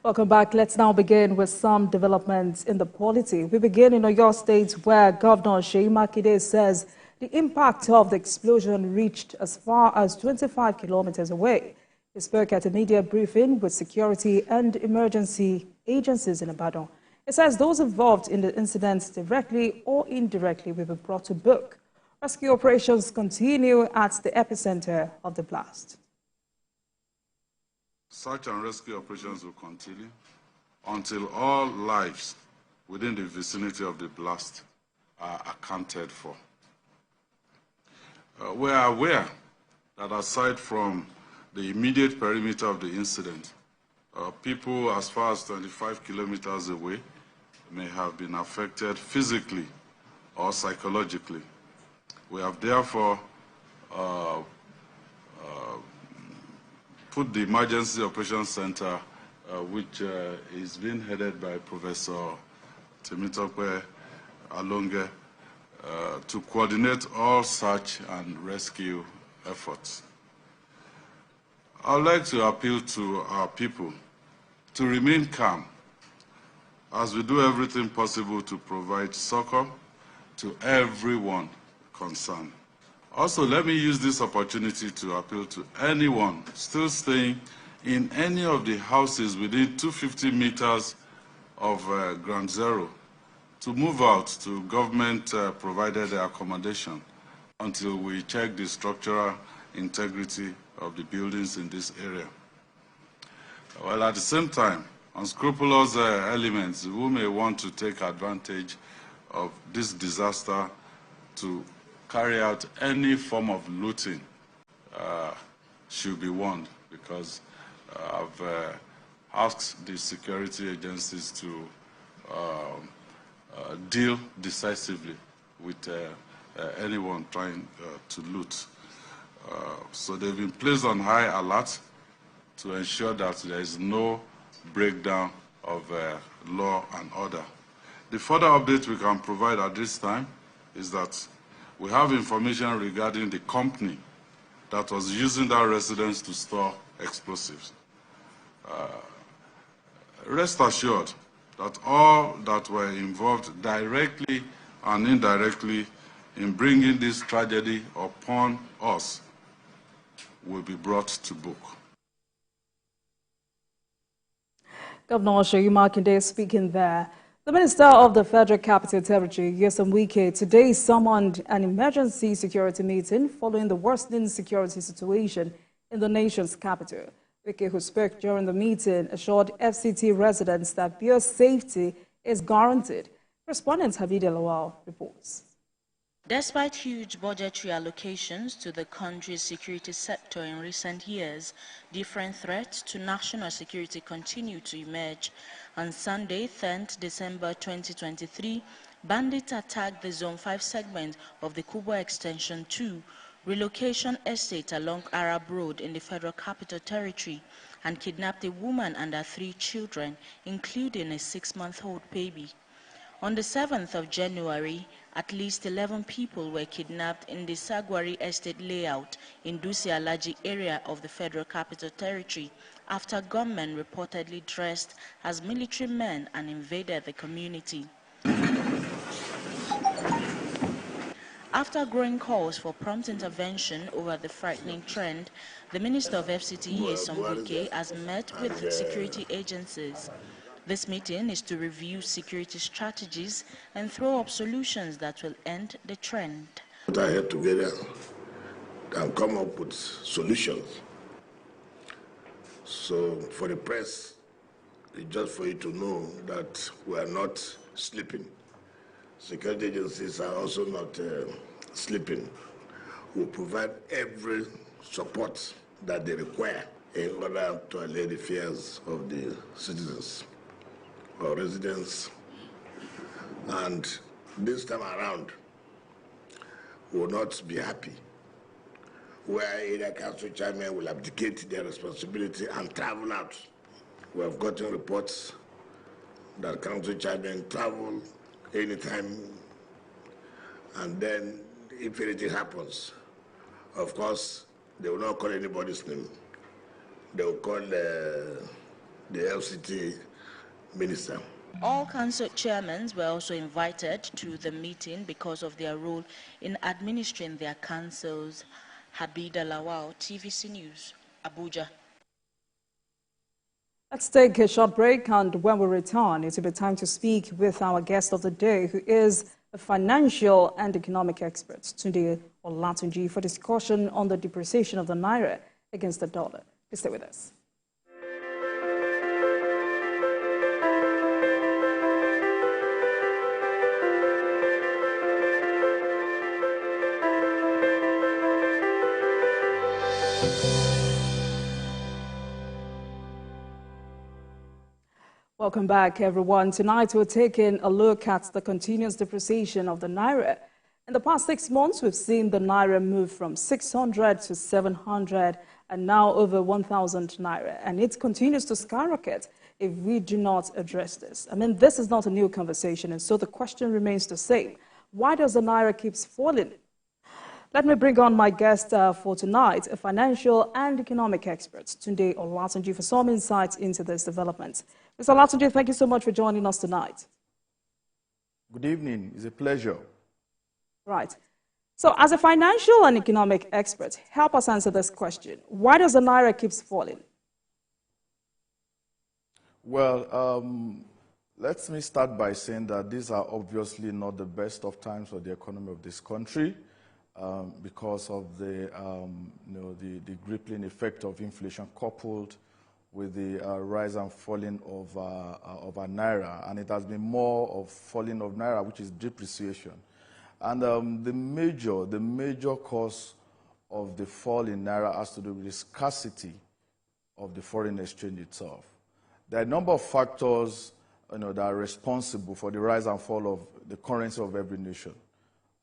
Welcome back. Let's now begin with some developments in the polity. We begin in Oyo State, where Governor Seyi Makinde says the impact of the explosion reached as far as 25 kilometers away. He spoke at a media briefing with security and emergency agencies in Ibadan. He says those involved in the incident, directly or indirectly, will be brought to book. Rescue operations continue at the epicenter of the blast. Search and rescue operations will continue until all lives within the vicinity of the blast are accounted for. We are aware that aside from the immediate perimeter of the incident, people as far as 25 kilometers away may have been affected physically or psychologically. We have therefore put the Emergency Operations Center, which is being headed by Professor Temitope Alonge, to coordinate all search and rescue efforts. I would like to appeal to our people to remain calm as we do everything possible to provide succor to everyone concerned. Also, let me use this opportunity to appeal to anyone still staying in any of the houses within 250 meters of Ground Zero to move out to government-provided accommodation until we check the structural integrity of the buildings in this area. Well, at the same time, unscrupulous elements who may want to take advantage of this disaster to carry out any form of looting should be warned, because I've asked the security agencies to deal decisively with anyone trying to loot. So they've been placed on high alert to ensure that there is no breakdown of law and order. The further update we can provide at this time is that we have information regarding the company that was using that residence to store explosives. Rest assured that all that were involved directly and indirectly in bringing this tragedy upon us will be brought to book. Governor Seyi Makinde speaking there. The Minister of the Federal Capital Territory, Nyesom Wike, today summoned an emergency security meeting following the worsening security situation in the nation's capital. Wike, who spoke during the meeting, assured FCT residents that their safety is guaranteed. Correspondent Habib Lawal reports. Despite huge budgetary allocations to the country's security sector in recent years, different threats to national security continue to emerge. On Sunday, 10th December 2023, bandits attacked the Zone 5 segment of the Kubwa Extension 2 relocation estate along Arab Road in the Federal Capital Territory and kidnapped a woman and her 3 children, including a 6-month-old baby. On the 7th of January, at least 11 people were kidnapped in the Sagwari Estate layout in Dusi Alaji area of the Federal Capital Territory after gunmen reportedly dressed as military men and invaded the community. After growing calls for prompt intervention over the frightening trend, the Minister of FCT, Nyesom Wike, has met with security agencies. This meeting is to review security strategies and throw up solutions that will end the trend. Put our head together and come up with solutions. So for the press, it's just for you to know that we are not sleeping. Security agencies are also not sleeping. We provide every support that they require in order to allay the fears of the citizens or residents. And this time around, we will not be happy where either council chairman will abdicate their responsibility and travel out. We have gotten reports that council chairman travel anytime, and then if anything happens, of course, they will not call anybody's name. they will call the LCT minister. All council chairmen were also invited to the meeting because of their role in administering their councils. Habida Lawal, TVC News, Abuja. Let's take a short break, and when we return, it will be time to speak with our guest of the day, who is a financial and economic expert, Tunde Olatunji, for discussion on the depreciation of the Naira against the dollar. Please stay with us. Welcome back, everyone. Tonight, we're taking a look at the continuous depreciation of the Naira. In the past 6 months, we've seen the Naira move from 600 to 700 and now over 1,000 Naira. And it continues to skyrocket if we do not address this. I mean, this is not a new conversation, and so the question remains the same. Why does the Naira keep falling? Let me bring on my guest for tonight, a financial and economic expert, Tunde Olatunji, for some insights into this development. Mr. Olatunji, thank you so much for joining us tonight. Good evening. It's a pleasure. Right. So, as a financial and economic expert, help us answer this question. Why does the Naira keep falling? Well, let me start by saying that these are obviously not the best of times for the economy of this country. Because of the crippling effect of inflation coupled with the rise and falling of our Naira. And it has been more of falling of Naira, which is depreciation. And the major cause of the fall in Naira has to do with the scarcity of the foreign exchange itself. There are a number of factors that are responsible for the rise and fall of the currency of every nation.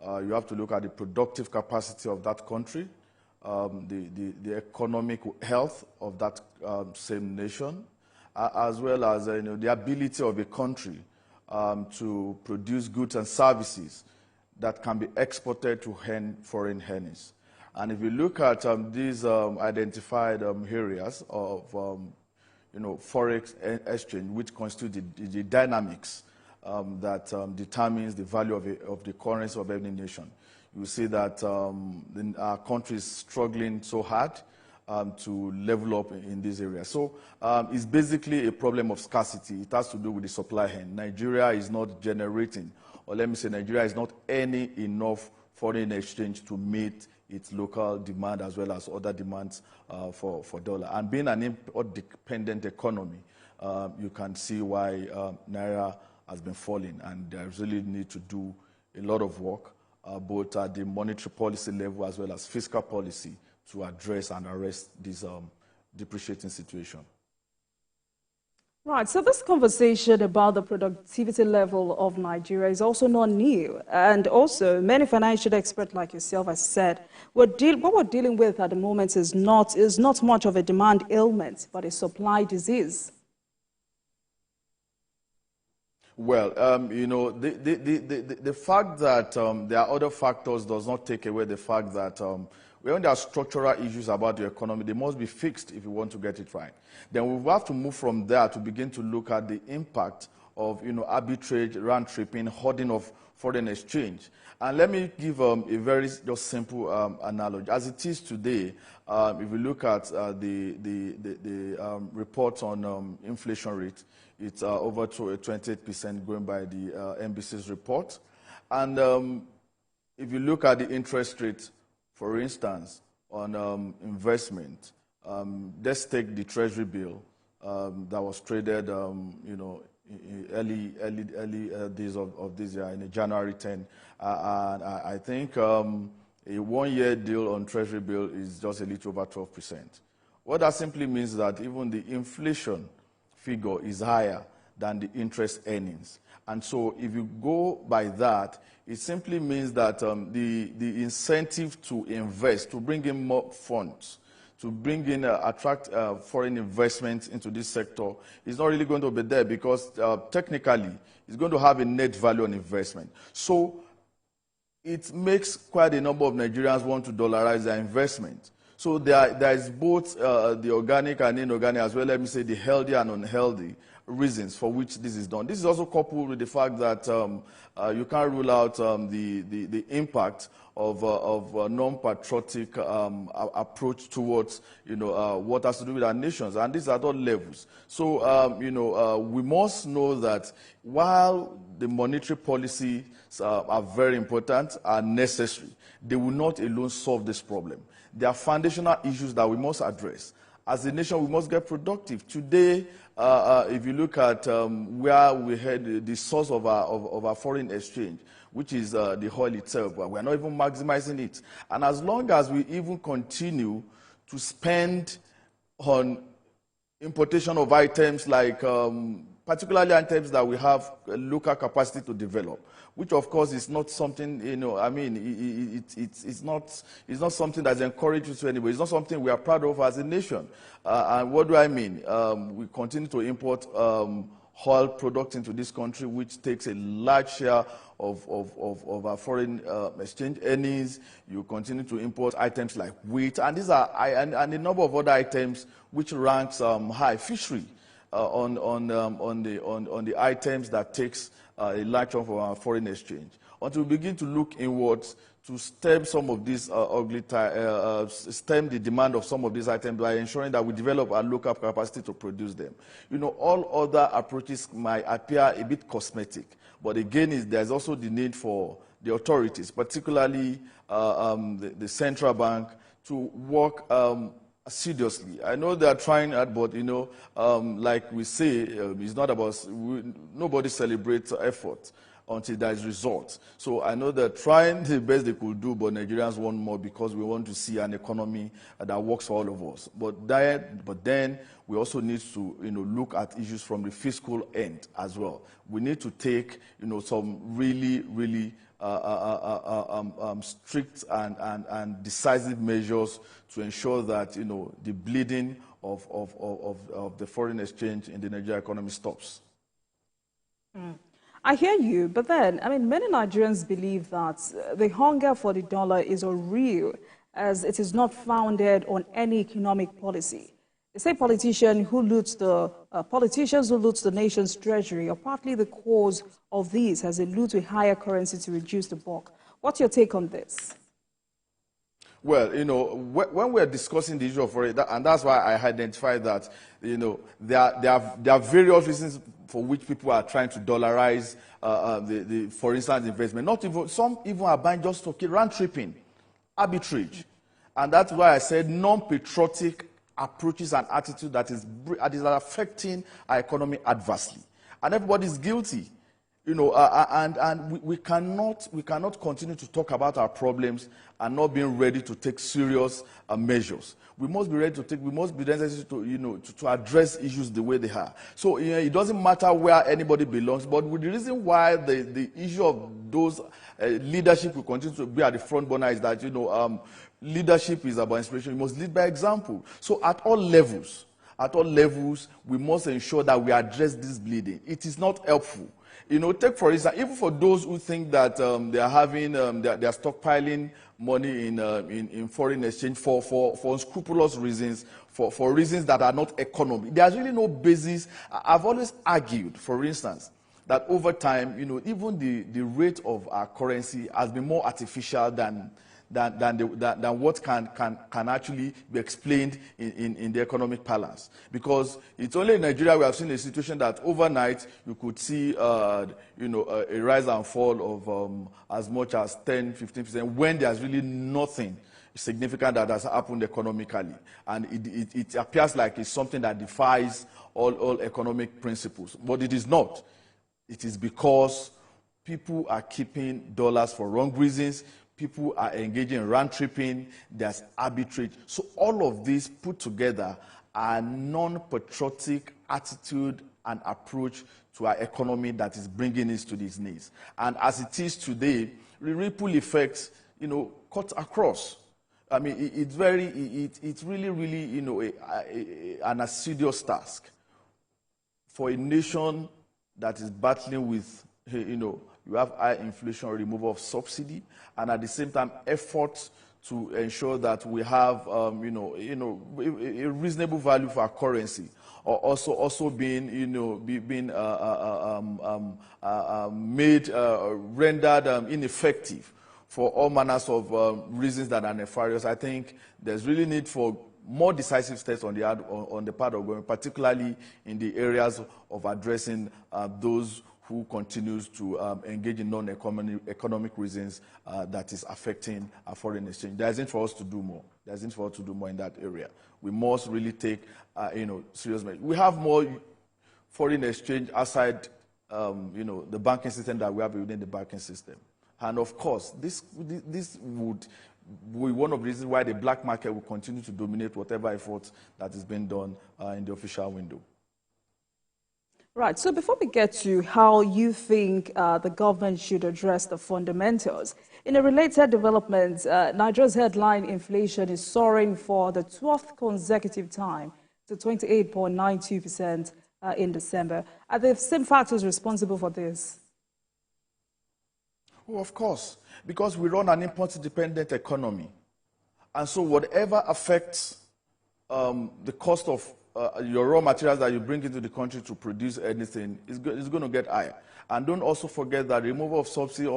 You have to look at the productive capacity of that country, the economic health of that same nation, as well as the ability of a country to produce goods and services that can be exported to foreign earnings. And if you look at these identified areas of forex exchange, which constitute the dynamics that determines the value of the currency of any nation. You see that our country is struggling so hard to level up in this area. So it's basically a problem of scarcity. It has to do with the supply end. Nigeria is not generating, or let me say Nigeria is not earning enough foreign exchange to meet its local demand as well as other demands for dollar. And being an import-dependent economy, you can see why Naira has been falling, and there really need to do a lot of work, both at the monetary policy level as well as fiscal policy, to address and arrest this depreciating situation. Right, so this conversation about the productivity level of Nigeria is also not new. And also, many financial experts like yourself have said, what we're dealing with at the moment is not much of a demand ailment, but a supply disease. Well, the fact that there are other factors does not take away the fact that when there are structural issues about the economy, they must be fixed if you want to get it right. Then we have to move from there to begin to look at the impact of arbitrage, round tripping, hoarding of foreign exchange. And let me give a very just simple analogy. As it is today, if you look at the reports on inflation rate, it's over to 28% going by the NBC's report. And if you look at the interest rate, for instance, on investment, let's take the Treasury bill that was traded, in early days of this year, in January 10. And I think a one-year deal on Treasury bill is just a little over 12%. What that simply means is that even the inflation figure is higher than the interest earnings. And so if you go by that, it simply means that the incentive to invest, to bring in more funds, to bring in, attract foreign investment into this sector is not really going to be there, because technically it's going to have a net value on investment. So it makes quite a number of Nigerians want to dollarize their investment. So there is both the organic and inorganic, as well, let me say, the healthy and unhealthy reasons for which this is done. This is also coupled with the fact that you can't rule out the impact of a non-patriotic approach towards, what has to do with our nations, and these are at all levels. So, we must know that while the monetary policies are very important and necessary, they will not alone solve this problem. There are foundational issues that we must address. As a nation, we must get productive. Today, if you look at where we had the source of our foreign exchange, which is the oil itself, we're not even maximizing it. And as long as we even continue to spend on importation of items like particularly items that we have local capacity to develop, which of course is not something, it's not something that's encouraged to anybody. It's not something we are proud of as a nation. And what do I mean? We continue to import oil products into this country, which takes a large share of our foreign exchange earnings. You continue to import items like wheat, and these are and a number of other items which ranks high. Fishery on the items that takes a large chunk of our foreign exchange. Until we begin to look inwards to stem some of these stem the demand of some of these items by ensuring that we develop our local capacity to produce them. All other approaches might appear a bit cosmetic, but again, there's also the need for the authorities, particularly the central bank, to work seriously. I know they are trying hard, but like we say, it's not about nobody celebrates effort until there is results. So I know they're trying the best they could do, but Nigerians want more because we want to see an economy that works for all of us. But then we also need to look at issues from the fiscal end as well. We need to take some really strict and decisive measures to ensure that the bleeding of the foreign exchange in the Nigerian economy stops. I hear you, but then, many Nigerians believe that the hunger for the dollar is real, as it is not founded on any economic policy. They say politicians who loot the nation's treasury are partly the cause of this, as they loot a higher currency to reduce the bulk. What's your take on this? Well, when we're discussing the issue of foreign, and that's why I identified that, there are various reasons for which people are trying to dollarize for instance, investment. Some even are buying just to round tripping, arbitrage. And that's why I said non-patriotic approaches and attitude that is affecting our economy adversely. And everybody's guilty. And we cannot continue to talk about our problems and not being ready to take serious measures. We must be ready to address issues the way they are. So it doesn't matter where anybody belongs, but the reason why the issue of those leadership will continue to be at the front burner is that leadership is about inspiration. You must lead by example. So at all levels, we must ensure that we address this bleeding. It is not helpful. Take for instance, even for those who think that they are having, they are stockpiling money in foreign exchange for unscrupulous reasons, for reasons that are not economic. There's really no basis. I've always argued, for instance, that over time, even the rate of our currency has been more artificial than what can actually be explained in the economic balance. Because it's only in Nigeria we have seen a situation that overnight you could see a rise and fall of as much as 10-15% when there's really nothing significant that has happened economically. And it appears like it's something that defies all economic principles. But it is not. It is because people are keeping dollars for wrong reasons. People are engaging in round tripping, there's arbitrage. So all of this put together a non-patriotic attitude and approach to our economy that is bringing us to these knees. And as it is today, the ripple effects, cut across. It's really, an assiduous task for a nation that is battling with, you have high inflation, removal of subsidy, and at the same time, efforts to ensure that we have, a reasonable value for our currency, or also being, made rendered ineffective for all manners of reasons that are nefarious. I think there's really need for more decisive steps on the part of government, particularly in the areas of addressing those who continues to engage in non-economic reasons that is affecting our foreign exchange. There isn't for us to do more. There isn't for us to do more in that area. We must really take, serious measures. We have more foreign exchange outside, the banking system that we have within the banking system. And of course, this would be one of the reasons why the black market will continue to dominate whatever effort that is being done in the official window. Right. So before we get to how you think the government should address the fundamentals, in a related development, Nigeria's headline inflation is soaring for the 12th consecutive time to 28.92% in December. Are the same factors responsible for this? Well, of course, because we run an import-dependent economy. And so whatever affects the cost of your raw materials that you bring into the country to produce anything is going to get higher. And don't also forget that removal of subsidy,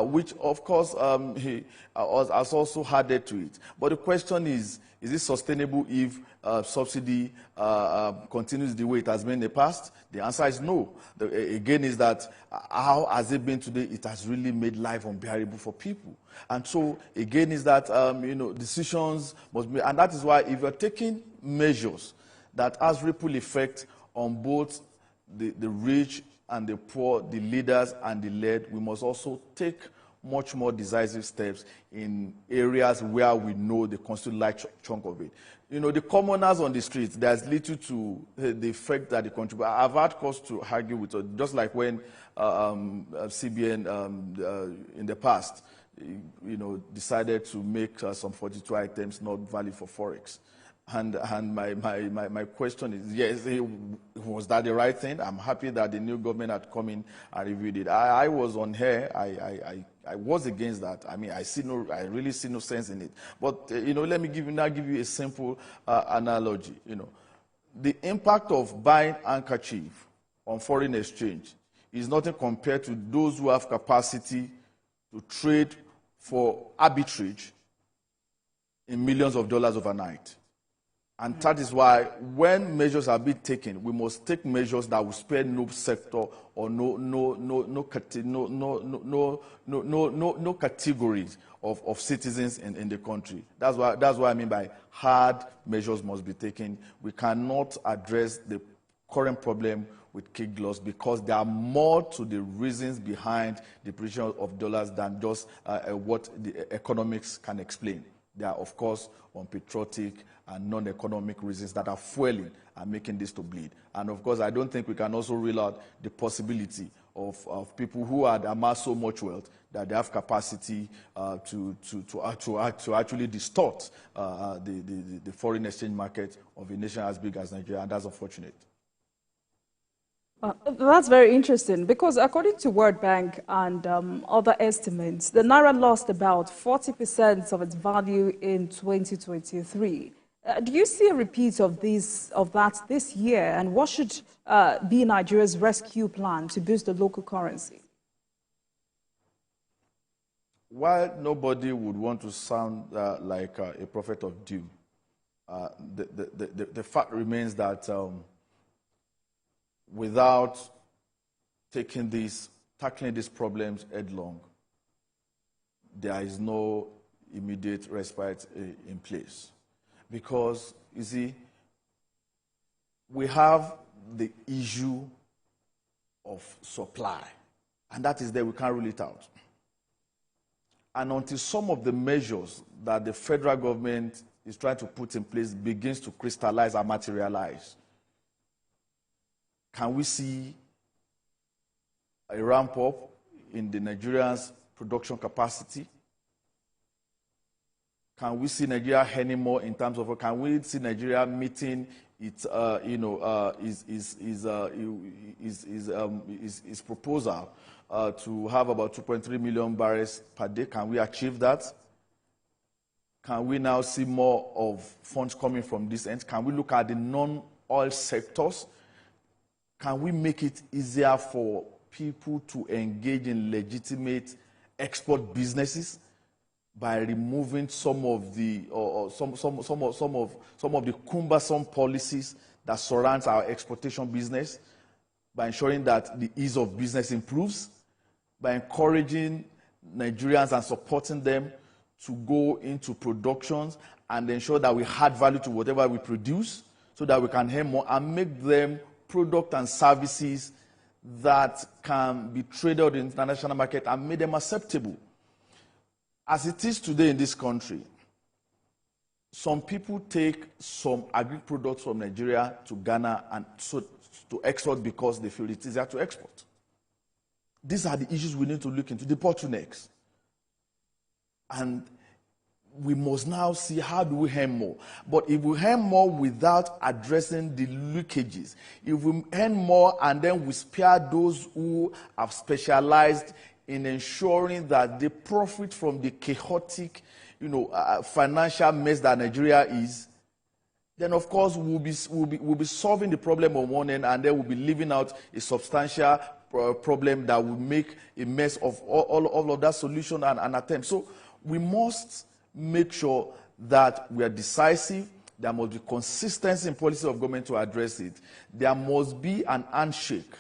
which of course has also added to it. But the question is it sustainable if subsidy continues the way it has been in the past? The answer is no. Again, is that how has it been today? It has really made life unbearable for people. And so, again, is that, decisions must be, and that is why if you're taking measures that has ripple effect on both the rich and the poor, the leaders and the led, we must also take much more decisive steps in areas where we know they constitute a large chunk of it. The commoners on the streets, there's little to the effect that they contribute. I've had cause to argue with, just like when CBN in the past, decided to make some 42 items not valid for Forex. And my question is, yes, was that the right thing? I'm happy that the new government had come in and reviewed it. I was on here. I was against that. I mean, I really see no sense in it. But let me give you a simple analogy. The impact of buying handkerchief on foreign exchange is nothing compared to those who have capacity to trade for arbitrage in millions of dollars overnight. And that is why when measures are being taken, we must take measures that will spare no sector or no categories of citizens in the country. That's what I mean by hard measures must be taken. We cannot address the current problem with kid gloves because there are more to the reasons behind the depreciation of dollars than just what the economics can explain. There are, of course, unpatriotic and non-economic reasons that are fueling and making this to bleed. And, of course, I don't think we can also rule out the possibility of people who had amassed so much wealth that they have capacity to actually distort the foreign exchange market of a nation as big as Nigeria, and that's unfortunate. That's very interesting because according to World Bank and other estimates, the Naira lost about 40% of its value in 2023. Do you see a repeat of that this year? And what should be Nigeria's rescue plan to boost the local currency? While nobody would want to sound like a prophet of doom, the fact remains that without tackling these problems headlong, there is no immediate respite in place. Because, you see, we have the issue of supply, and that is there, we can't rule it out. And until some of the measures that the federal government is trying to put in place begins to crystallize and materialize, can we see a ramp up in the Nigerians' production capacity? Can we see Nigeria earning more in terms of, can we see Nigeria meeting its proposal to have about 2.3 million barrels per day. Can we achieve that? Can we now see more of funds coming from this end? Can we look at the non-oil sectors? Can we make it easier for people to engage in legitimate export businesses by removing some of the some of the cumbersome policies that surround our exportation business, by ensuring that the ease of business improves, by encouraging Nigerians and supporting them to go into productions and ensure that we add value to whatever we produce so that we can earn more and make them products and services that can be traded in the international market and make them acceptable. As it is today in this country, some people take some agri products from Nigeria to Ghana and to export because they feel it is easier to export. These are the issues we need to look into, the bottlenecks. And we must now see how do we earn more. But if we earn more without addressing the leakages, if we earn more and then we spare those who have specialized in ensuring that they profit from the chaotic, financial mess that Nigeria is, then of course we'll be solving the problem on one end, and then we'll be leaving out a substantial problem that will make a mess of all of that solution and attempt. So we must make sure that we are decisive. There must be consistency in policy of government to address it. There must be an handshake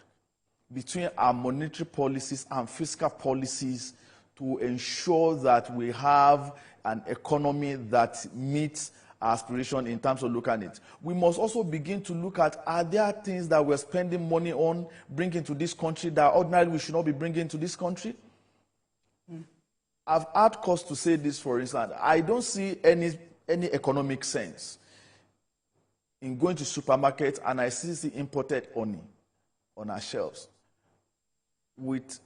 between our monetary policies and fiscal policies to ensure that we have an economy that meets our aspiration in terms of looking at it. We must also begin to look at, are there things that we're spending money on bringing to this country that ordinarily we should not be bringing to this country? I've had cause to say this, for instance. I don't see any economic sense in going to supermarkets and I see imported honey on our shelves. With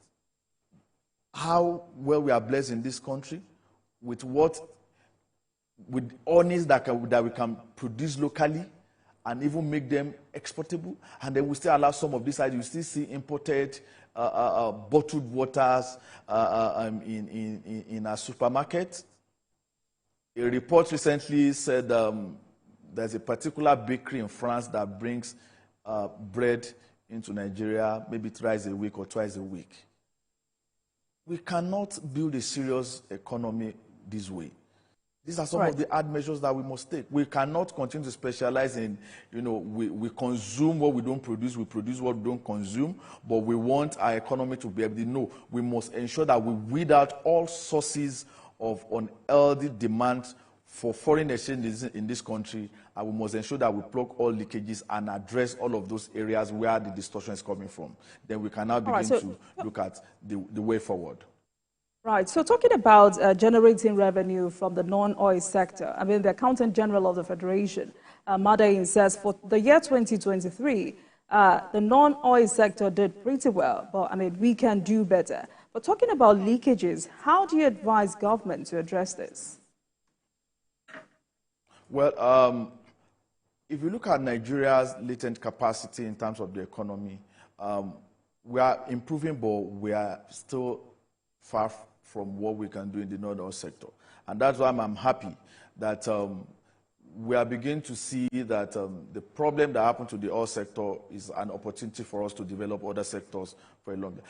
how well we are blessed in this country, with honeys that we can produce locally and even make them exportable, and then we still allow some of this. You still see imported bottled waters in our supermarket. A report recently said there's a particular bakery in France that brings bread into Nigeria maybe thrice a week or twice a week. We cannot build a serious economy this way. These are some of the hard measures that we must take. We cannot continue to specialize in, we consume what we don't produce, we produce what we don't consume, but we want our economy to be able to know. We must ensure that we weed out all sources of unhealthy demand for foreign exchange in this country, and we must ensure that we plug all leakages and address all of those areas where the distortion is coming from. Then we can now begin to look at the way forward. Right. So talking about generating revenue from the non-oil sector, the Accountant General of the Federation, Madain, says for the year 2023, the non-oil sector did pretty well, but we can do better. But talking about leakages, how do you advise government to address this? Well, if you look at Nigeria's latent capacity in terms of the economy, we are improving, but we are still far from what we can do in the non-oil sector. And that's why I'm happy that we are beginning to see that the problem that happened to the oil sector is an opportunity for us to develop other sectors for a longer.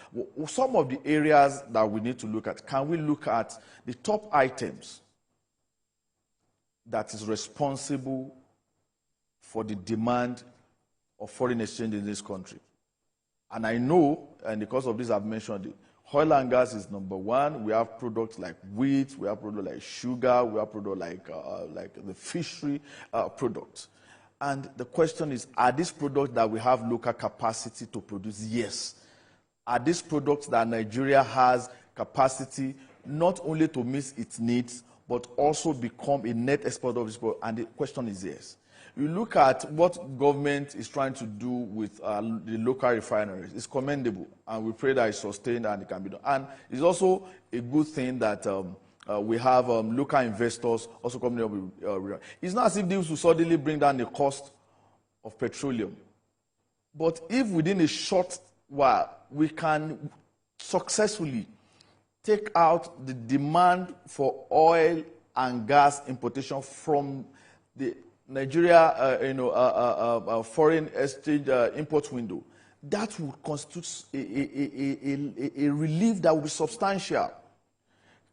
Some of the areas that we need to look at, can we look at the top items that is responsible for the demand of foreign exchange in this country? And I know, and because of this I've mentioned it, oil and gas is number one. We have products like wheat, we have products like sugar, we have products like the fishery products. And the question is, are these products that we have local capacity to produce? Yes. Are these products that Nigeria has capacity not only to meet its needs, but also become a net exporter of this product? And the question is yes. You look at what government is trying to do with the local refineries. It's commendable, and we pray that it's sustained and it can be done. And it's also a good thing that we have local investors also coming up with. It's not as if these will suddenly bring down the cost of petroleum. But if within a short while we can successfully take out the demand for oil and gas importation from the Nigeria foreign exchange import window, that would constitute a relief that will be substantial.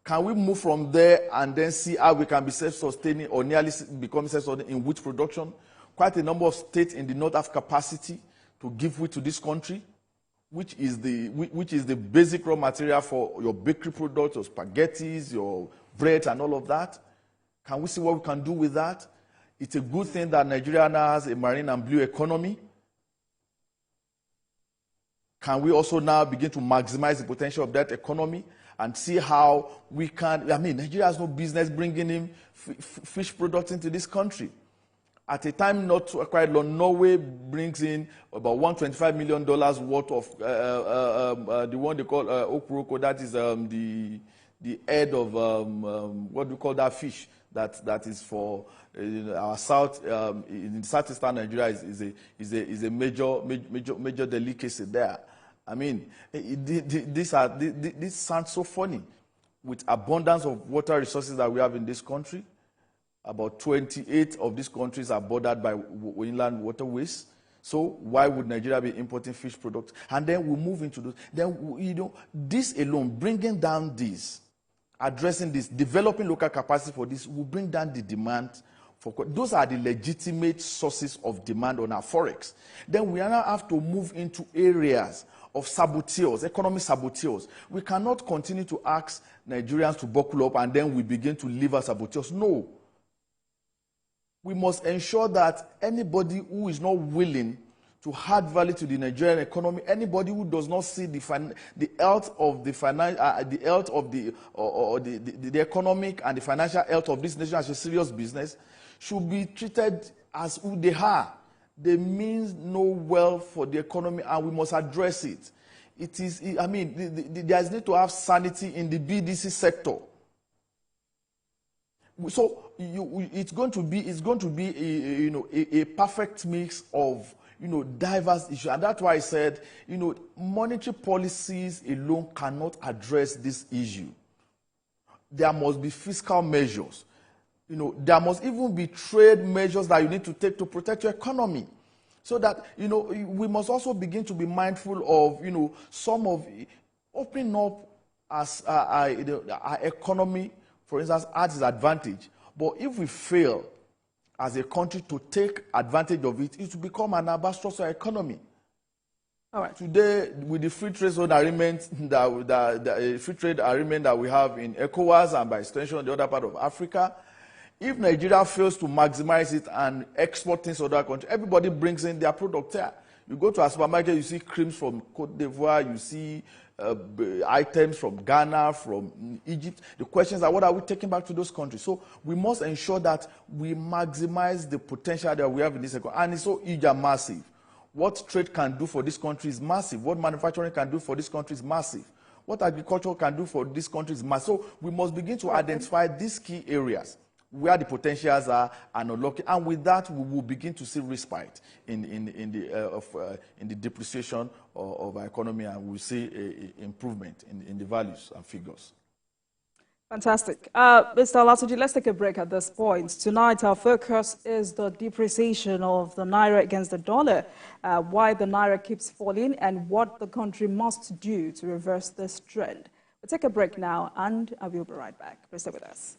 Can we move from there and then see how we can be self-sustaining or nearly become self-sustaining in wheat production? Quite a number of states in the north have capacity to give wheat to this country, which is the basic raw material for your bakery products, your spaghettis, your bread, and all of that. Can we see what we can do with that? It's a good thing that Nigeria now has a marine and blue economy. Can we also now begin to maximize the potential of that economy and see how we can? I mean, Nigeria has no business bringing in fish products into this country. At a time not quite long, Norway brings in about $125 million worth of the one they call okuroko. That is the head of what do we call that fish that is for our south in southeastern Nigeria is a major delicacy there. I mean, this sounds so funny. With abundance of water resources that we have in this country, about 28 of these countries are bordered by inland waterways. So why would Nigeria be importing fish products? And then we move into those. Then, this alone, bringing down this, addressing this, developing local capacity for this, will bring down the demand. Those are the legitimate sources of demand on our forex. Then we now have to move into areas of saboteurs, economic saboteurs. We cannot continue to ask Nigerians to buckle up and then we begin to leave as saboteurs. No. We must ensure that anybody who is not willing to add value to the Nigerian economy, anybody who does not see the health of the health of the economic and the financial health of this nation as a serious business, should be treated as who they are. They mean no well for the economy, and we must address it. It is, I mean, there is need to have sanity in the BDC sector. So it's going to be a perfect mix of diverse issues, and that's why I said monetary policies alone cannot address this issue. There must be fiscal measures. There must even be trade measures that you need to take to protect your economy. So that, we must also begin to be mindful of, some of opening up as our economy, for instance, at its advantage. But if we fail as a country to take advantage of it, it will become an albatross economy. All right. Today, with the free trade zone agreement, the free trade agreement that we have in ECOWAS and by extension the other part of Africa, if Nigeria fails to maximize it and export things to other countries, everybody brings in their product here. You go to a supermarket, you see creams from Cote d'Ivoire, you see items from Ghana, from Egypt. The questions are, what are we taking back to those countries? So we must ensure that we maximize the potential that we have in this economy. And it's so huge and massive. What trade can do for this country is massive. What manufacturing can do for this country is massive. What agriculture can do for this country is massive. So we must begin to identify these key areas where the potentials are and unlocking, and with that we will begin to see respite in the depreciation of our economy, and we'll see a improvement in the values and figures. Fantastic. Mr. Olatuji, let's take a break at this point. Tonight, our focus is the depreciation of the Naira against the dollar, why the Naira keeps falling, and what the country must do to reverse this trend. We'll take a break now, and I will be right back. Please stay with us.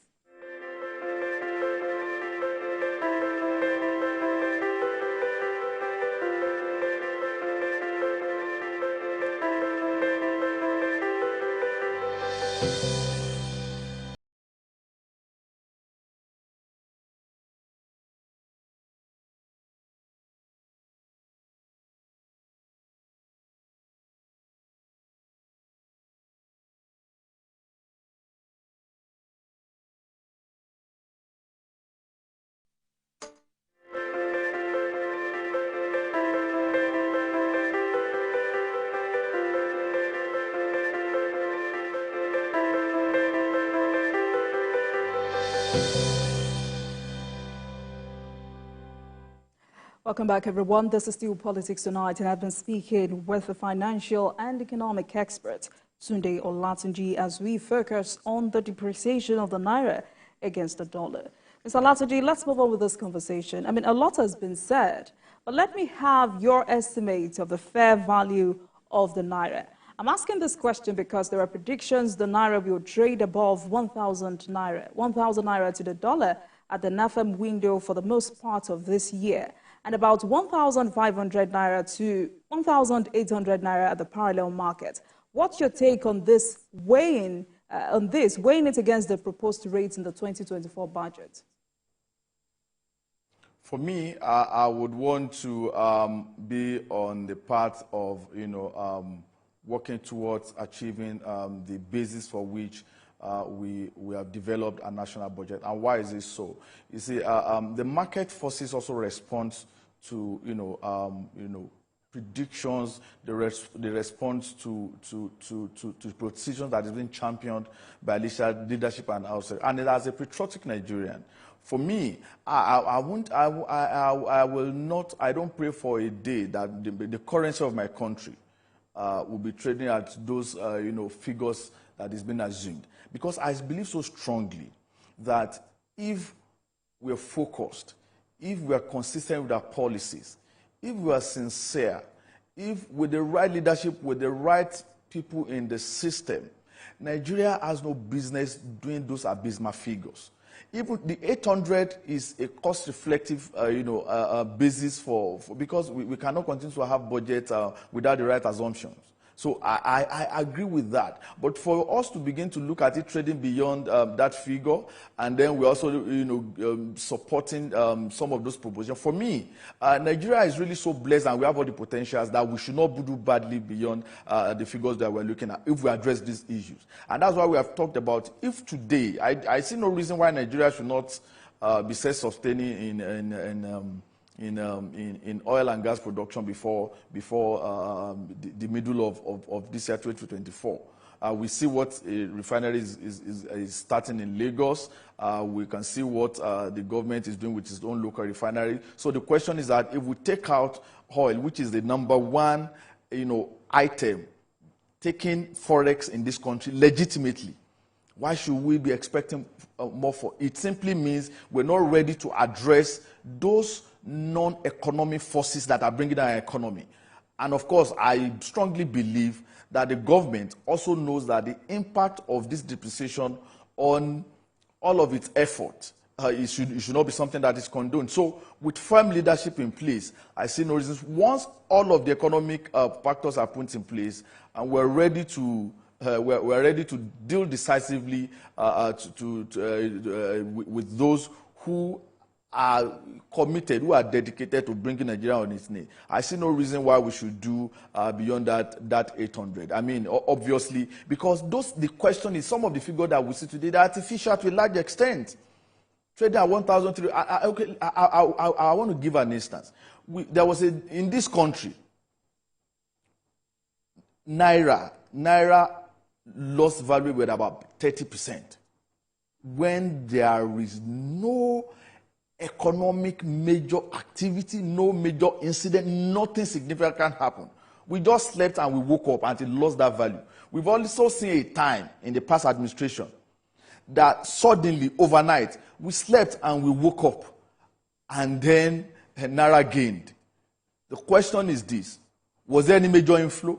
Welcome back, everyone. This is still Politics Tonight, and I've been speaking with the financial and economic expert, Tunde Olatunji, as we focus on the depreciation of the Naira against the dollar. Mr. Olatunji, let's move on with this conversation. I mean, a lot has been said, but let me have your estimate of the fair value of the Naira. I'm asking this question because there are predictions the Naira will trade above 1,000 Naira to the dollar at the NAFEM window for the most part of this year, and about 1,500 Naira to 1,800 Naira at the parallel market. What's your take on this, weighing it against the proposed rates in the 2024 budget? For me, I would want to be on the path of, working towards achieving the basis for which we have developed a national budget. And why is this so? You see, the market forces also respond to, predictions, the response to positions that has been championed by leadership and outside. And as a patriotic Nigerian, for me, I don't pray for a day that the currency of my country will be trading at those, figures that is being assumed. Because I believe so strongly that if we're focused, if we are consistent with our policies, if we are sincere, if with the right leadership, with the right people in the system, Nigeria has no business doing those abysmal figures. Even the 800 is a cost-reflective, basis because we cannot continue to have budget without the right assumptions. So I agree with that. But for us to begin to look at it trading beyond that figure, and then we're also, supporting some of those propositions. For me, Nigeria is really so blessed, and we have all the potentials that we should not do badly beyond the figures that we're looking at if we address these issues. And that's why we have talked about, if today, I see no reason why Nigeria should not be self-sustaining in oil and gas production before the middle of this year, 2024. We see what a refinery is starting in Lagos. We can see what the government is doing with its own local refinery. So the question is that if we take out oil, which is the number one, item taking forex in this country legitimately, why should we be expecting more for it? It simply means we're not ready to address those non-economic forces that are bringing down our economy. And of course, I strongly believe that the government also knows that the impact of this depreciation on all of its effort, it should not be something that is condoned. So with firm leadership in place, I see no reasons. Once all of the economic factors are put in place, and we're ready to deal decisively with those who are committed, who are dedicated to bringing Nigeria on its knee. I see no reason why we should do beyond that 800. I mean, obviously, because the question is, some of the figures that we see today, they're artificial to a large extent. Trading at 1,003. I want to give an instance. There was in this country, Naira lost value with about 30%. When there is no economic major activity, no major incident, nothing significant happened. We just slept and we woke up and it lost that value. We've also seen a time in the past administration that suddenly, overnight, we slept and we woke up and then Naira gained. The question is this: was there any major inflow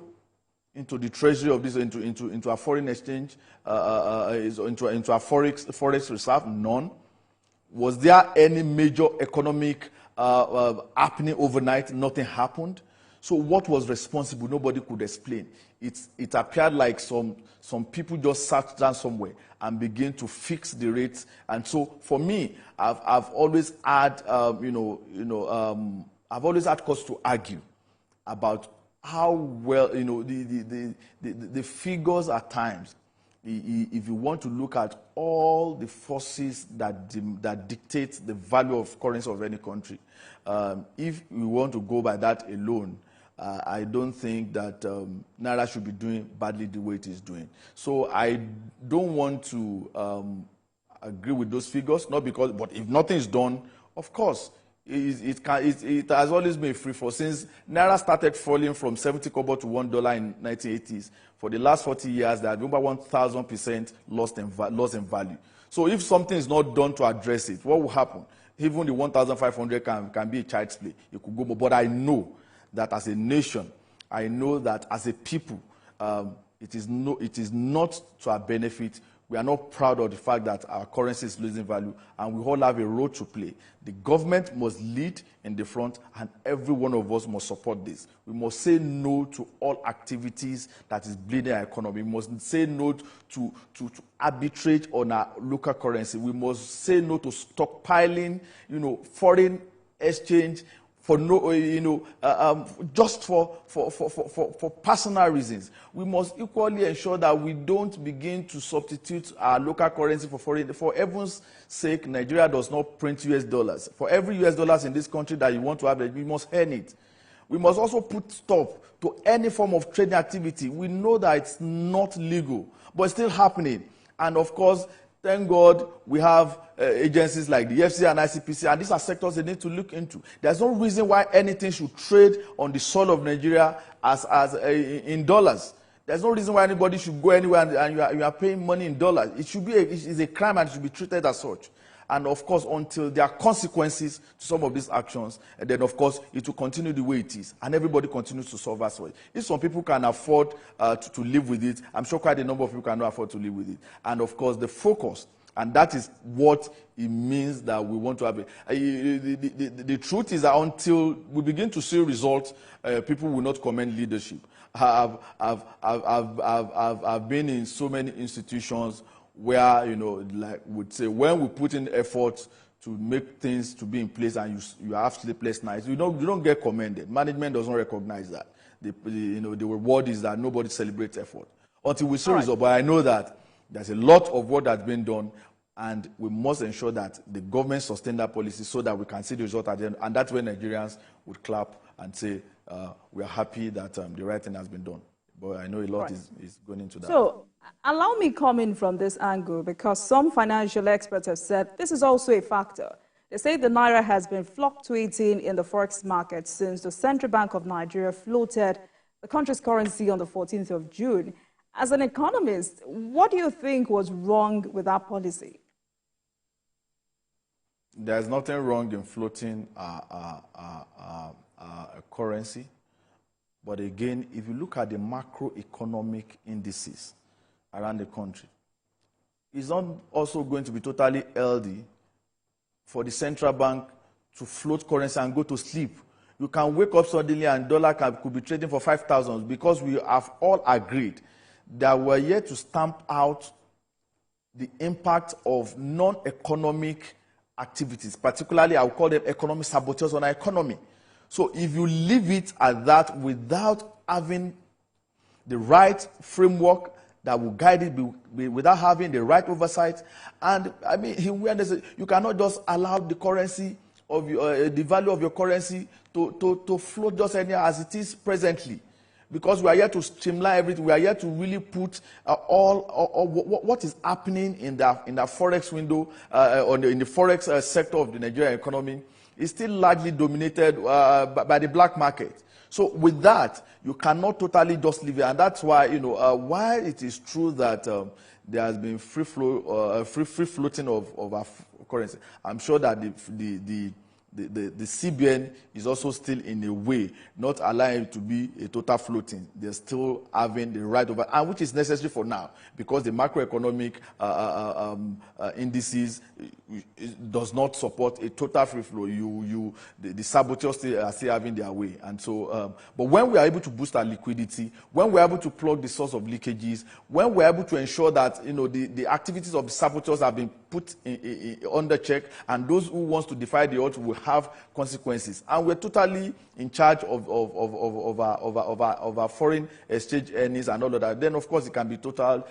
into the treasury of this, into our foreign exchange, into our forex reserve? None. Was there any major economic happening overnight? Nothing happened. So what was responsible? Nobody could explain. It appeared like some people just sat down somewhere and began to fix the rates. And so for me, I've always had I've always had cause to argue about how well the figures at times. If you want to look at all the forces that dictate the value of currency of any country, if we want to go by that alone, I don't think that Naira should be doing badly the way it is doing. So I don't want to agree with those figures, but if nothing is done, of course, it has always been free fall. Since Naira started falling from 70 kobo to $1 in 1980s, for the last 40 years, there has been about 1,000% loss in value. So if something is not done to address it, what will happen? Even the 1,500 can be a child's play. It could go more. But I know that as a nation, I know that as a people, it is not to our benefit. We are not proud of the fact that our currency is losing value, and we all have a role to play. The government must lead in the front, and every one of us must support this. We must say no to all activities that is bleeding our economy. We must say no to arbitrage on our local currency. We must say no to stockpiling, foreign exchange for no, just for personal reasons. We must equally ensure that we don't begin to substitute our local currency for foreign. For heaven's sake, Nigeria does not print US dollars. For every US dollars in this country that you want to have, we must earn it. We must also put stop to any form of trading activity. We know that it's not legal, but it's still happening. And of course, thank God we have agencies like the FCC and ICPC, and these are sectors they need to look into. There's no reason why anything should trade on the soil of Nigeria in dollars. There's no reason why anybody should go anywhere and you are paying money in dollars. It should be it's a crime and it should be treated as such. And of course, until there are consequences to some of these actions, and then of course it will continue the way it is, and everybody continues to suffer for it. If some people can afford to live with it, I'm sure quite a number of people cannot afford to live with it. And of course, the focus, and that is what it means that we want to have the truth is that until we begin to see results, people will not commend leadership. I've been in so many institutions where, like would say, when we put in effort to make things to be in place and you have sleepless nights, you don't get commended. Management doesn't recognize that. The reward is that nobody celebrates effort. Until we see results, but I know that there's a lot of work that's been done, and we must ensure that the government sustain that policy so that we can see the result at the end. And that's when Nigerians would clap and say, we are happy that the right thing has been done. But I know a lot is going into that. So, allow me coming from this angle, because some financial experts have said this is also a factor. They say the Naira has been fluctuating in the forex market since the Central Bank of Nigeria floated the country's currency on the 14th of June. As an economist, what do you think was wrong with that policy? There's nothing wrong in floating a currency. But again, if you look at the macroeconomic indices around the country, it's not also going to be totally healthy for the central bank to float currency and go to sleep. You can wake up suddenly and dollar could be trading for 5,000 because we have all agreed that we're yet to stamp out the impact of non-economic activities, particularly I would call them economic saboteurs on our economy. So if you leave it at that without having the right framework that will guide it, without having the right oversight, and I mean, you cannot just allow the currency of the value of your currency to float just anyhow as it is presently, because we are here to streamline everything. We are here to really put what is happening in the forex window, in the forex sector of the Nigerian economy. Is still largely dominated by the black market. So with that, you cannot totally just leave it. And that's why, while it is true that there has been free floating of our currency, I'm sure that the CBN is also still in a way not allowing it to be a total floating. They're still having the right over, and which is necessary for now, because the macroeconomic indices does not support a total free flow. The saboteurs are still having their way, and so. But when we are able to boost our liquidity, when we are able to plug the source of leakages, when we are able to ensure that the activities of the saboteurs have been put under check, and those who want to defy the odds will have consequences. And we're totally in charge of our foreign exchange earnings and all of that. Then, of course, it can be totally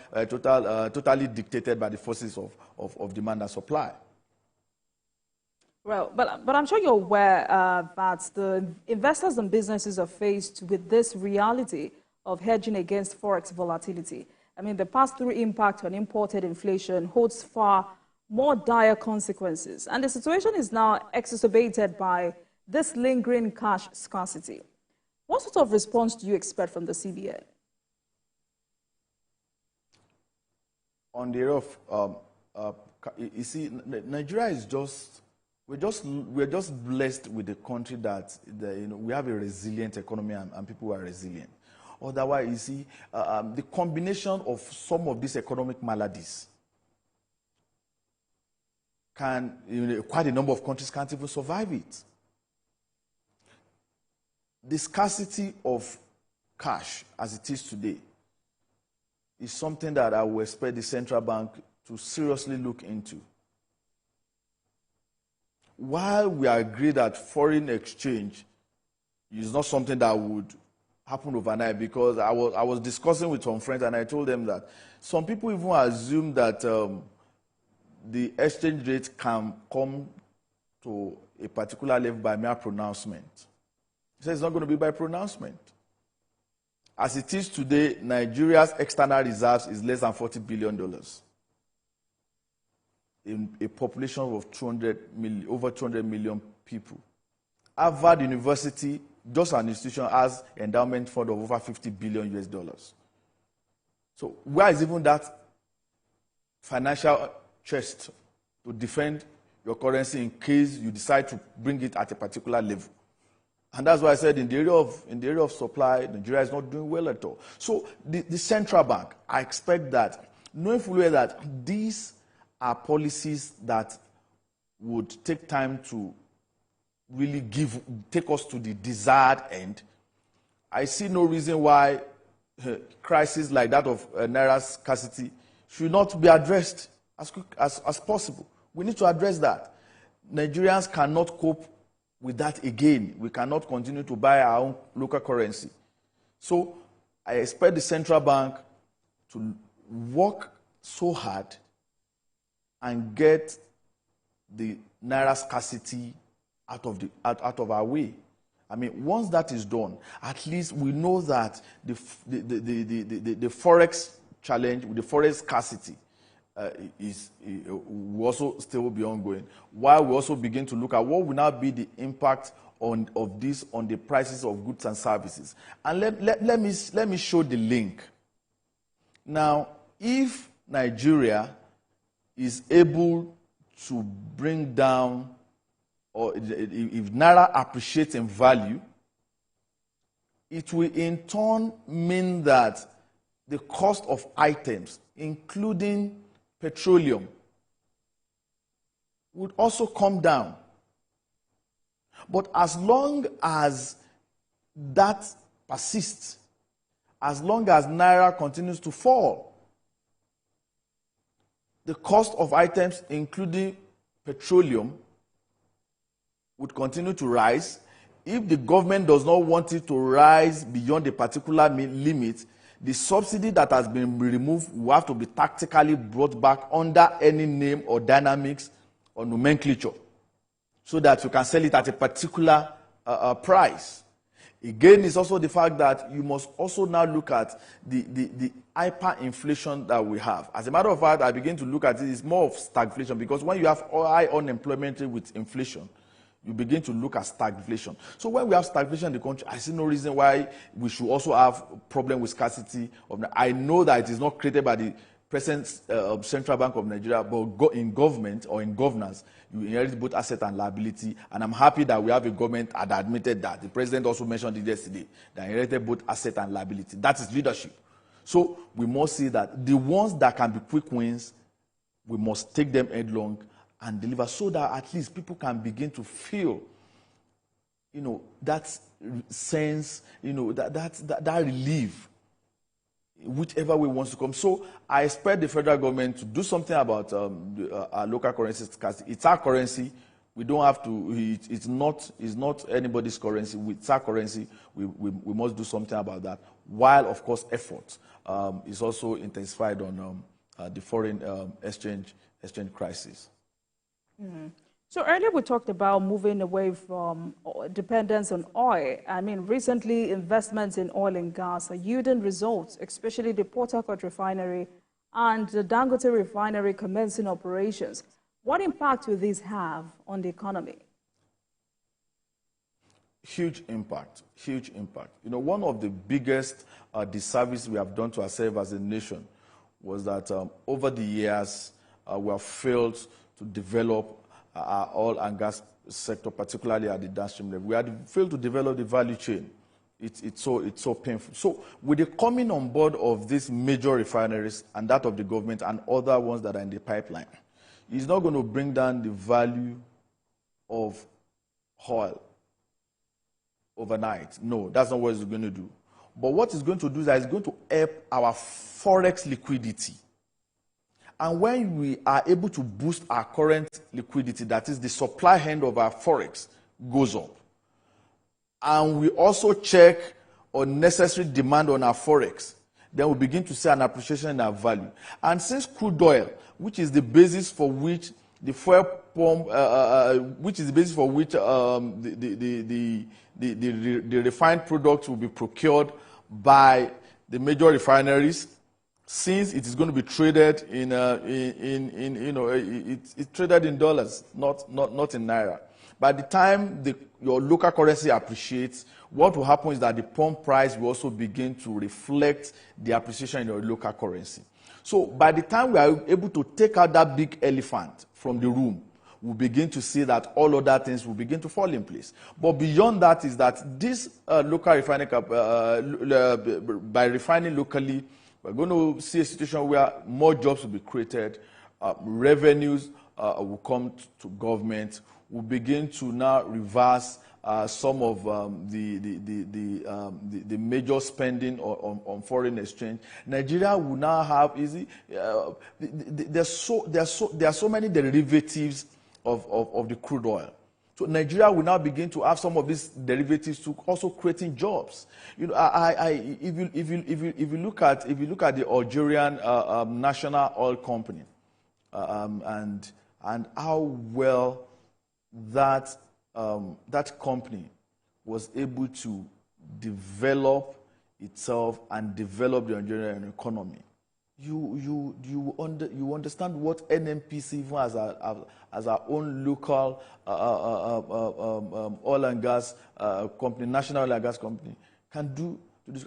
dictated by the forces of demand and supply. Well, but I'm sure you're aware that the investors and businesses are faced with this reality of hedging against forex volatility. I mean, the pass-through impact on imported inflation holds far more dire consequences. And the situation is now exacerbated by this lingering cash scarcity. What sort of response do you expect from the CBN? On the area of, you see, Nigeria is we're just blessed with a country that we have a resilient economy and people are resilient. Otherwise, you see, the combination of some of these economic maladies quite a number of countries can't even survive it. The scarcity of cash as it is today is something that I will expect the central bank to seriously look into. While we agree that foreign exchange is not something that would happen overnight, because I was discussing with some friends and I told them that some people even assume that the exchange rate can come to a particular level by mere pronouncement. He said it's not going to be by pronouncement. As it is today, Nigeria's external reserves is less than $40 billion. In a population of over 200 million people. Harvard University, just an institution, has endowment fund of over $50 billion US. So where is even that financial chest to defend your currency in case you decide to bring it at a particular level? And that's why I said in the area of supply, Nigeria is not doing well at all. So the central bank, I expect that, knowing fully well that these are policies that would take time to really take us to the desired end. I see no reason why crises like that of Naira scarcity should not be addressed as quick as possible. We need to address that. Nigerians cannot cope with that again. We cannot continue to buy our own local currency. So I expect the central bank to work so hard and get the Naira scarcity out of our way. I mean, once that is done, at least we know that the forex challenge, the forex scarcity, will also still be ongoing. While we also begin to look at what will now be the impact of this on the prices of goods and services. And let me show the link. Now, if Nigeria is able to bring down, or if Naira appreciates in value, it will in turn mean that the cost of items, including petroleum, would also come down. But as long as that persists, as long as Naira continues to fall, the cost of items, including petroleum, would continue to rise. If the government does not want it to rise beyond a particular limit, the subsidy that has been removed will have to be tactically brought back under any name or dynamics or nomenclature so that you can sell it at a particular price. Again, it's also the fact that you must also now look at the hyperinflation that we have. As a matter of fact, I begin to look at it, it's more of stagflation, because when you have high unemployment with inflation, you begin to look at stagflation. So when we have stagflation in the country, I see no reason why we should also have a problem with scarcity. I know that it is not created by the present Central Bank of Nigeria, but in government or in governance, you inherit both asset and liability. And I'm happy that we have a government that admitted that. The president also mentioned it yesterday, that inherited both asset and liability. That is leadership. So we must see that the ones that can be quick wins, we must take them headlong and deliver, so that at least people can begin to feel, that sense, that relief, whichever way wants to come. So I expect the federal government to do something about our local currency scarcity. It's our currency. We don't have to. It's not anybody's currency. It's our currency. We must do something about that. While, of course, effort is also intensified on the foreign exchange crisis. Mm-hmm. So earlier we talked about moving away from dependence on oil. I mean, recently investments in oil and gas are yielding results, especially the Port Harcourt refinery and the Dangote refinery commencing operations. What impact will this have on the economy? Huge impact, huge impact. You know, one of the biggest disservice we have done to ourselves as a nation was that over the years, we have failed to develop our oil and gas sector, particularly at the downstream level. We had failed to develop the value chain. It's so painful. So with the coming on board of these major refineries and that of the government and other ones that are in the pipeline, it's not going to bring down the value of oil overnight. No, that's not what it's going to do. But what it's going to do is that it's going to help our forex liquidity. And when we are able to boost our current liquidity, that is the supply end of our forex, goes up. And we also check unnecessary demand on our forex, then we begin to see an appreciation in our value. And since crude oil, which is the basis for which the fuel pump, which is the basis for which the refined products will be procured by the major refineries, since it is going to be traded it's traded in dollars, not in naira. By the time your local currency appreciates, what will happen is that the pump price will also begin to reflect the appreciation in your local currency. So by the time we are able to take out that big elephant from the room, we'll begin to see that all other things will begin to fall in place. But beyond that is that this local refining, by refining locally, we're going to see a situation where more jobs will be created, revenues will come to government, we'll begin to now reverse some of the major spending on foreign exchange. Nigeria will now have there are so many derivatives of the crude oil. So Nigeria will now begin to have some of these derivatives to also creating jobs. You know, if you look at the Algerian national oil company, and how well that company was able to develop itself and develop the Algerian economy, you understand what NNPC, even as our own local oil and gas company, national oil and gas company, can do to this.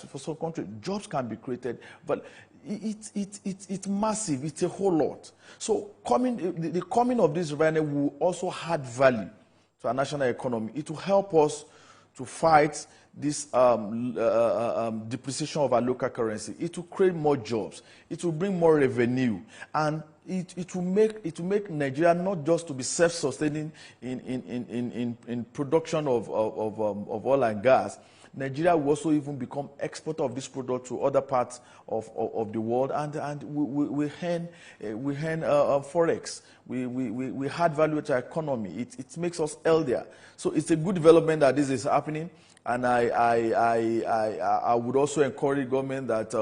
For some country, jobs can be created, but it's massive. It's a whole lot. So the coming of this refinery will also add value to our national economy. It will help us to fight this depreciation of our local currency. It will create more jobs. It will bring more revenue, and it will make Nigeria not just to be self-sustaining in production of oil and gas. Nigeria will also even become exporter of this product to other parts of the world, and we earn forex. We add value to our economy. It makes us healthier. So it's a good development that this is happening. And I would also encourage government that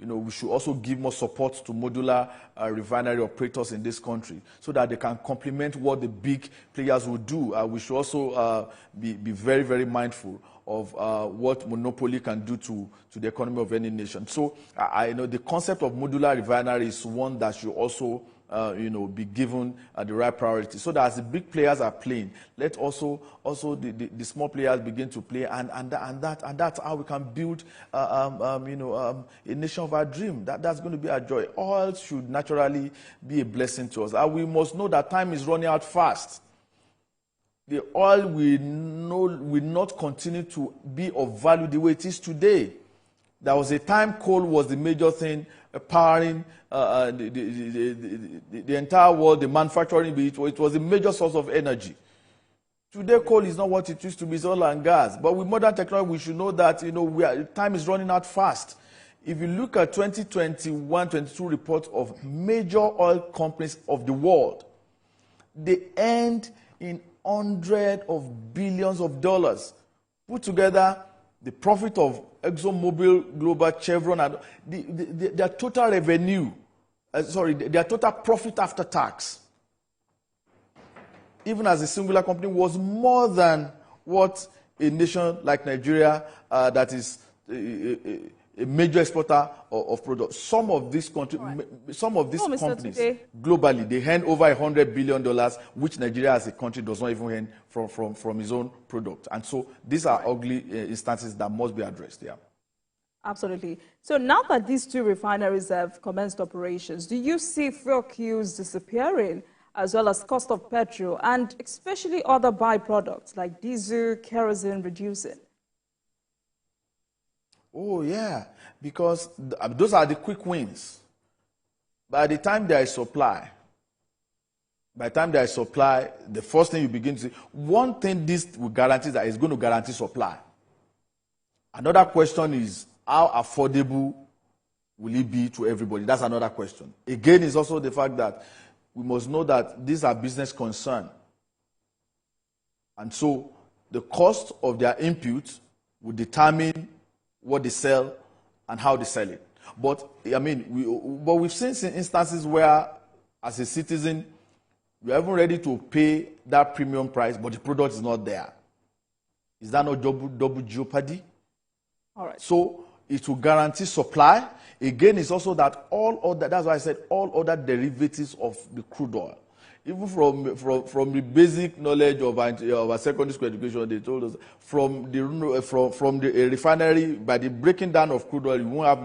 we should also give more support to modular refinery operators in this country, so that they can complement what the big players will do. We should also be very, very mindful of what monopoly can do to the economy of any nation. So I know the concept of modular refinery is one that should also be given the right priority, so that as the big players are playing, let also the small players begin to play, and that's how we can build a nation of our dream. That's going to be our joy. Oil should naturally be a blessing to us, and we must know that time is running out fast. The oil will not continue to be of value the way it is today. There was a time coal was the major thing powering the entire world, the manufacturing. It was a major source of energy. Today, coal is not what it used to be, it's oil and gas. But with modern technology, we should know that time is running out fast. If you look at 2021-22 reports of major oil companies of the world, they end in hundreds of billions of dollars. Put together the profit of ExxonMobil, Global, Chevron, and their total revenue, their total profit after tax, even as a singular company, was more than what a nation like Nigeria, that is a a major exporter of products. Some of these countries, some of these companies globally, they hand over $100 billion, which Nigeria as a country does not even hand from its own product. And so these are ugly instances that must be addressed. Yeah. Absolutely. So now that these two refineries have commenced operations, do you see fuel queues disappearing, as well as cost of petrol, and especially other byproducts like diesel, kerosene reducing? Oh, yeah, because those are the quick wins. By the time there is supply, the first thing you begin to see, one thing this will guarantee is that it's going to guarantee supply. Another question is, how affordable will it be to everybody? That's another question. Again, is also the fact that we must know that these are business concerns. And so the cost of their input will determine what they sell and how they sell it. But I mean, we've seen instances where, as a citizen, we are even ready to pay that premium price, but the product is not there. Is that not double jeopardy? All right. So it will guarantee supply. Again, it's also that that's why I said all other derivatives of the crude oil. Even from the basic knowledge of our secondary school education, they told us from the refinery, by the breaking down of crude oil, you won't have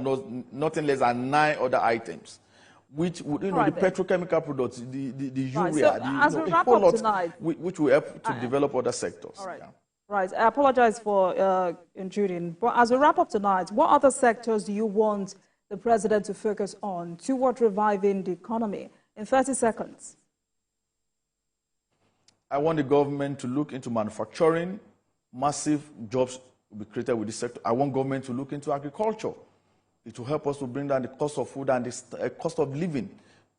nothing less than 9 other items, which the petrochemical products, the urea, a whole lot, which will help to develop other sectors. All right. Yeah. Right. I apologize for intruding, but as we wrap up tonight, what other sectors do you want the president to focus on toward reviving the economy? In 30 seconds. I want the government to look into manufacturing. Massive jobs will be created with this sector. I want government to look into agriculture. It will help us to bring down the cost of food and the cost of living.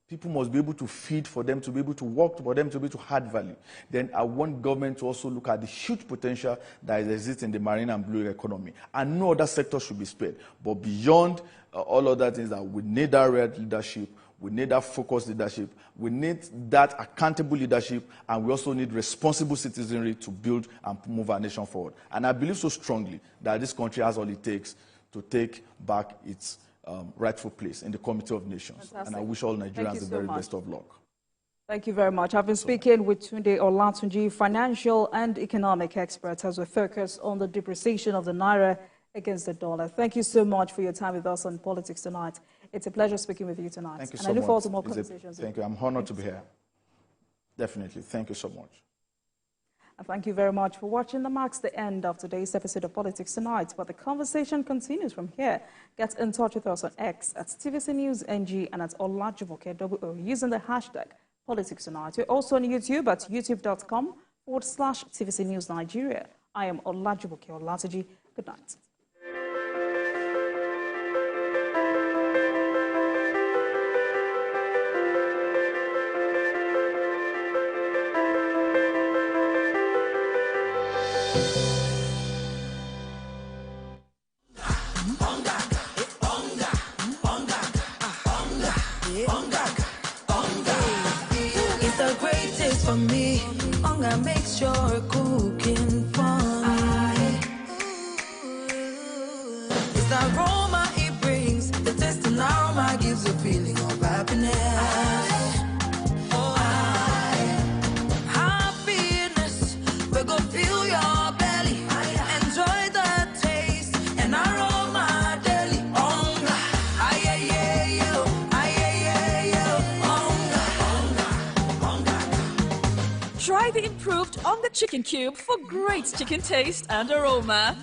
People must be able to feed for them to be able to work, for them to be able to add value. Then I want government to also look at the huge potential that exists in the marine and blue economy. And no other sector should be spared. But beyond all other things, that we need that red leadership. We need that focused leadership. We need that accountable leadership, and we also need responsible citizenry to build and move our nation forward. And I believe so strongly that this country has all it takes to take back its rightful place in the Committee of Nations. Fantastic. And I wish all Nigerians the very best of luck. Thank you very much. I've been speaking with Tunde Olatunji, financial and economic expert, as we focus on the depreciation of the Naira against the dollar. Thank you so much for your time with us on Politics Tonight. It's a pleasure speaking with you tonight. Thank you so much. And I look forward to more conversations. Thank you. I'm honored to be here. Definitely. Thank you so much. And thank you very much for watching. That marks the end of today's episode of Politics Tonight. But the conversation continues from here. Get in touch with us on X at TVC News NG and at Olajumoke using the hashtag Politics Tonight. We're also on YouTube at youtube.com/TVC News Nigeria. I am Olajumoke Olatunji. Good night. It's the greatest for me. Hunger makes your cooking fun. It's the aroma it brings. The taste and aroma gives a feeling of happiness. Happiness, we go fill your belly. Enjoy the taste and aroma daily. Hunger, Try the improved Onga Chicken Cube for great chicken taste and aroma.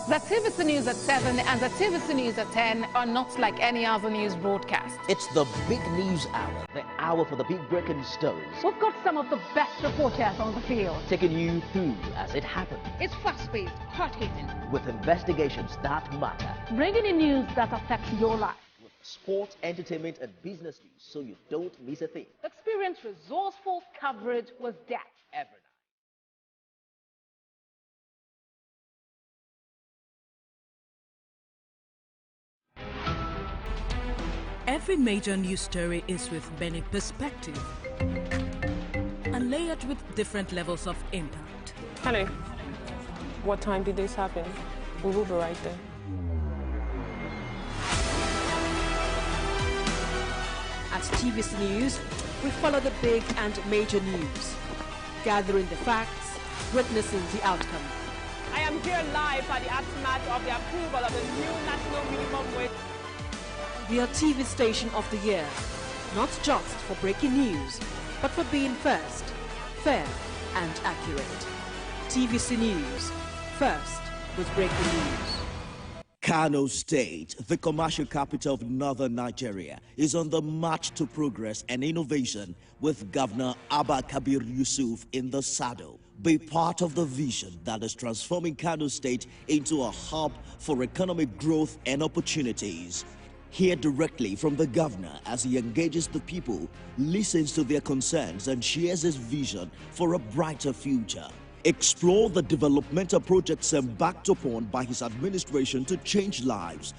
The TVC News at 7 and the TVC News at 10 are not like any other news broadcast. It's the big news hour, the hour for the big breaking stories. We've got some of the best reporters on the field, taking you through as it happened. It's fast-paced, hard-hitting, with investigations that matter. bringing in news that affects your life. With sport, entertainment, and business news, so you don't miss a thing. Experience resourceful coverage with depth Every night. Every major news story is with many perspectives and layered with different levels of impact. Hello. What time did this happen? We will be right there. At TVC News, we follow the big and major news, gathering the facts, witnessing the outcome. I am here live at the aftermath of the approval of the new national minimum wage. We are TV Station of the Year, not just for breaking news, but for being first, fair and accurate. TVC News, first with breaking news. Kano State, the commercial capital of northern Nigeria, is on the march to progress and innovation with Governor Abba Kabir Yusuf in the saddle. Be part of the vision that is transforming Kano State into a hub for economic growth and opportunities. Hear directly from the governor as he engages the people, listens to their concerns and shares his vision for a brighter future. Explore the developmental projects embarked upon by his administration to change lives.